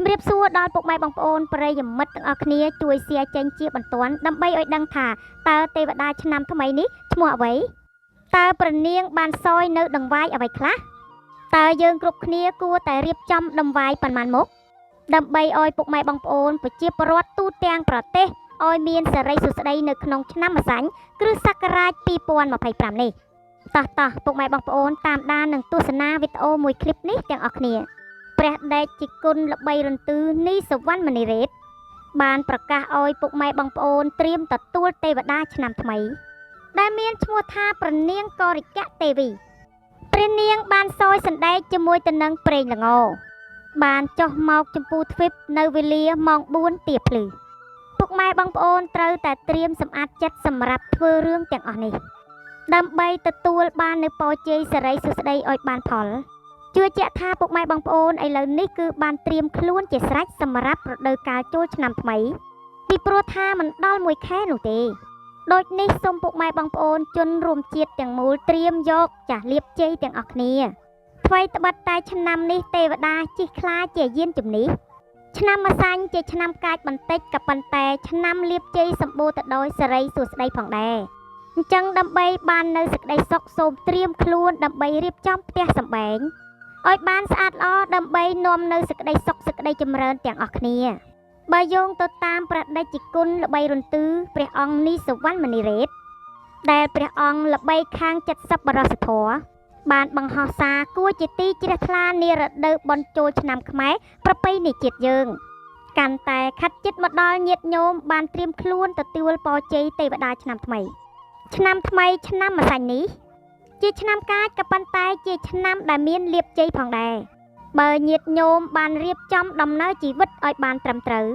ជំរាបសួរដល់ពុកម៉ែបងប្អូនប្រិយមិត្តទាំងអស់គ្នាជួយshareចេញជាបន្ទាន់ដើម្បីឲ្យដឹងថាតើទេវតាឆ្នាំថ្មីនេះឈ្មោះអ្វីតើព្រះនាងបានសោយនៅដង្វាយអ្វីខ្លះតើយើងគ្រប់គ្នាគួរតែរៀបចំដង្វាយប៉ុន្មានមុខដើម្បីឲ្យពុកម៉ែបងប្អូនប្រជាពលរដ្ឋទូទាំងប្រទេសឲ្យមានសិរីសួស្តីនៅក្នុងឆ្នាំម្សាញ់គ្រិស្តសករាជ2025នេះតោះពុកម៉ែបងប្អូនតាមដាននឹងទស្សនាវីដេអូមួយឃ្លីបនេះទាំងអស់គ្នាព្រះដេចជាគុណល្បីរន្ទឺនីសវណ្ណមនីរ៉េតបានប្រកាសឲ្យពុកម៉ែបងប្អូនត្រៀមទទួលទេវតាឆ្នាំថ្មីដែលមានឈ្មោះថាព្រះនាងករិកៈទេវីព្រះនាងបានសោយសណ្ដែកជាមួយទៅនឹងប្រេងល្ងបានចុះមកចម្ពោះទ្វីបនៅវេលាម៉ោង4ទៀបភ្លឺពុកម៉ែបងប្អូនត្រូវតែត្រៀមសម្អាតចិត្តសម្រាប់ធ្វើរឿងទាំងអស់នេះដើម្បីទទួលបាននូវពរជ័យសិរីសួស្តីឲ្យបានផលជឿជាក់ថាពុកម៉ែបងប្អូនឥឡូវនេះគឺបានត្រៀមខ្លួនជាស្រេចសម្រាប់រដូវកាលចូលឆ្នាំថ្មីពីព្រោះថាមិនដល់1ខែនោះទេដូចនេះសូមពុកម៉ែបងប្អូនជនរួមជាតិទាំងមូលត្រៀមយកចាស់លៀបជ័យទាំងអស់គ្នាថ្មីត្បិតតែឆ្នាំនេះទេវតាជិះខ្លាជាយានជំនិះឆ្នាំម្សាញ់ជាឆ្នាំកាចបន្តិចក៏ប៉ុន្តែឆ្នាំលៀបជ័យសម្បូរទៅដោយសិរីសួស្តីផងដែរអញ្ចឹងដើម្បីបាននៅសេចក្តីសុខសូមត្រៀមខ្លួនដើម្បីរៀបចំផ្ទះសម្បែងឲ្យបានស្អាតល្អដើម្បីនាំនៅសេចក្តីសុខសេចក្តីចម្រើនទាំងអស់គ្នាបើយោងទៅតាមព្រះដេចគុណល្បីរន្ទឺព្រះអង្គនីសវណ្ណមនីរ៉េតដែលព្រះអង្គល្បីខាង70បរសធម៌បានបង្ហោះសារគួរជាទីជ្រះថ្លានារដូវបុណ្យចូលឆ្នាំខ្មែរប្រពៃណីជាតិយើងកាន់តែខាត់ចិត្តមកដល់ញាតិញោមបានត្រៀមខ្លួនទទួលពរជ័យទេវតាឆ្នាំថ្មីឆ្នាំម្សាញ់នេះជាឆ្នាំកាចក៏ប៉ុន្តែជាឆ្នាំដែលមានលាភជ័យផងដែរបើញាតិញោមបានរៀបចំដំណើរជីវិតឲ្យបានត្រឹមត្រូវ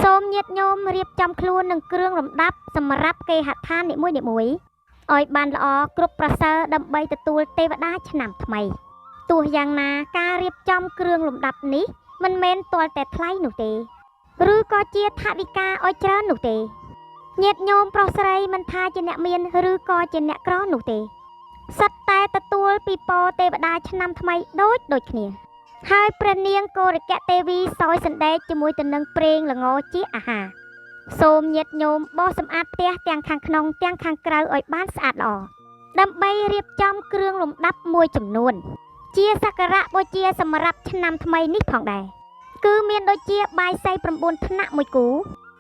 សូមញាតិញោមរៀបចំខ្លួននឹងគ្រឿងរំដាប់សម្រាប់គេហដ្ឋាននីមួយៗឲ្យបានល្អគ្រប់ប្រសើរដើម្បីទទួលទេវតាឆ្នាំថ្មីទោះយ៉ាងណាការរៀបចំគ្រឿងរំដាប់នេះមិនមែនទាល់តែថ្លៃនោះទេឬក៏ជាថវិកាឲ្យច្រើននោះទេញាតិញោមប្រុសស្រីមិនថាជាអ្នកមានឬក៏ជាអ្នកក្រនោះទេសិតតែទទួលពីពរទេវតាឆ្នាំថ្មីដូចគ្នាហើយព្រះនាងករិកៈទេវីសោយសណ្ដែកជាមួយទៅនឹងប្រេងល្ងជាអាហារសូមញាតិញោមបោសសម្អាតផ្ទះទាំងខាងក្នុងទាំងខាងក្រៅឲ្យបានស្អាតល្អដើម្បីរៀបចំគ្រឿងលំដាប់មួយចំនួនជាសក្ការៈបូជាសម្រាប់ឆ្នាំថ្មីនេះផងដែរគឺមានដូចជាបាយសី9ថ្នាក់1គូ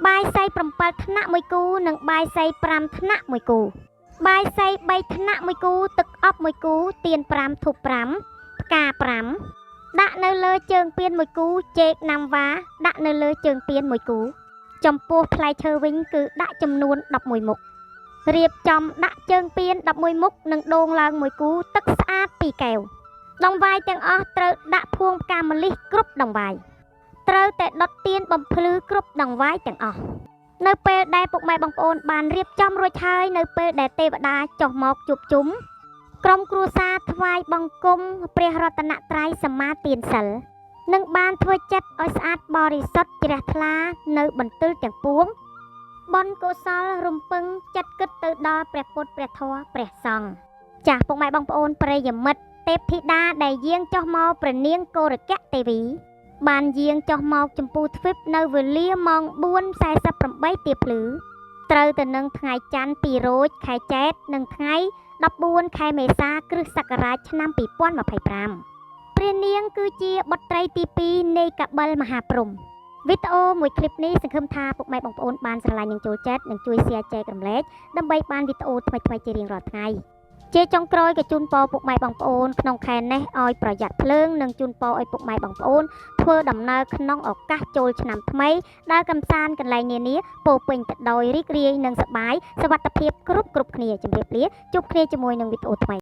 បាយសី7ថ្នាក់1គូនិងបាយសី5ថ្នាក់1គូបាយសី3ថ្នាក់1គូទឹកអប់1គូទៀន5ធូប5ផ្កា5ដាក់នៅលើជើងពាន1គូចេកណាំវ៉ាដាក់នៅលើជើងពាន1គូចំពោះផ្លែឈើវិញគឺដាក់ចំនួន11មុខរៀបចំដាក់ជើងពាន11មុខនិងដូងឡើង1គូទឹកស្អាត2កែវដង្វាយទាំងអស់ត្រូវដាក់ភួងផ្កាម្លិះគ្រប់ដង្វាយត្រូវតែដុតទៀនបំភ្លឺគ្រប់ដង្វាយទាំងអស់នៅពេលដែលពុកម៉ែបងប្អូនបានរៀបចំរួចហើយនៅពេលដែលទេវតាចុះមកជួបជុំក្រុមគ្រួសារថ្វាយបង្គំព្រះរតនត្រ័យសម្មាទានសិលនិងបានធ្វើចិត្តឲ្យស្អាតបរិសុទ្ធជ្រះថ្លានៅបន្ទិលទាំងពួងបុណ្យកុសលរំពឹងចិត្តគិតទៅដល់ព្រះពុទ្ធព្រះធម៌ព្រះសង្ឃចាស់ពុកម៉ែបងប្អូនប្រិយមិត្តទេពធីតាដែលយាងចុះមកព្រះនាងករិកៈទេវីបានយាងចុះមកចម្ពោះទ្វីបនៅវេលាម៉ោង4:48ទៀបភ្លឺត្រូវទៅនឹងថ្ងៃច័ន្ទ2រោចខែចេតនិងថ្ងៃ14ខែមេសាគ្រិស្តសករាជឆ្នាំ2025ព្រះនាងគឺជាបុត្រីទី2នៃកបិលមហាព្រហ្មវីដេអូមួយឃ្លីបនេះសង្ឃឹមថាពុកម៉ែបងប្អូនបានស្រឡាញ់និងចូលចិត្តនិងជួយ share ចែករំលែកដើម្បីបានវីដេអូថ្មីៗជារៀងរាល់ថ្ងៃជាចុងក្រោយក៏ជូនពរពុកម៉ែបងប្អូនក្នុងខែនេះឲ្យប្រយ័ត្នភ្លើងនិងជូនពរឲ្យពុកម៉ែបងប្អូនធ្វើដំណើរក្នុងឱកាសចូលឆ្នាំថ្មីដែលកំសាន្តកន្លែងនានាពោពេញទៅដោយរីករាយនិងសប្បាយសុវត្ថិភាពគ្រប់គ្នាជម្រាបលាជួបគ្នាជាមួយនឹងវីដេអូថ្មី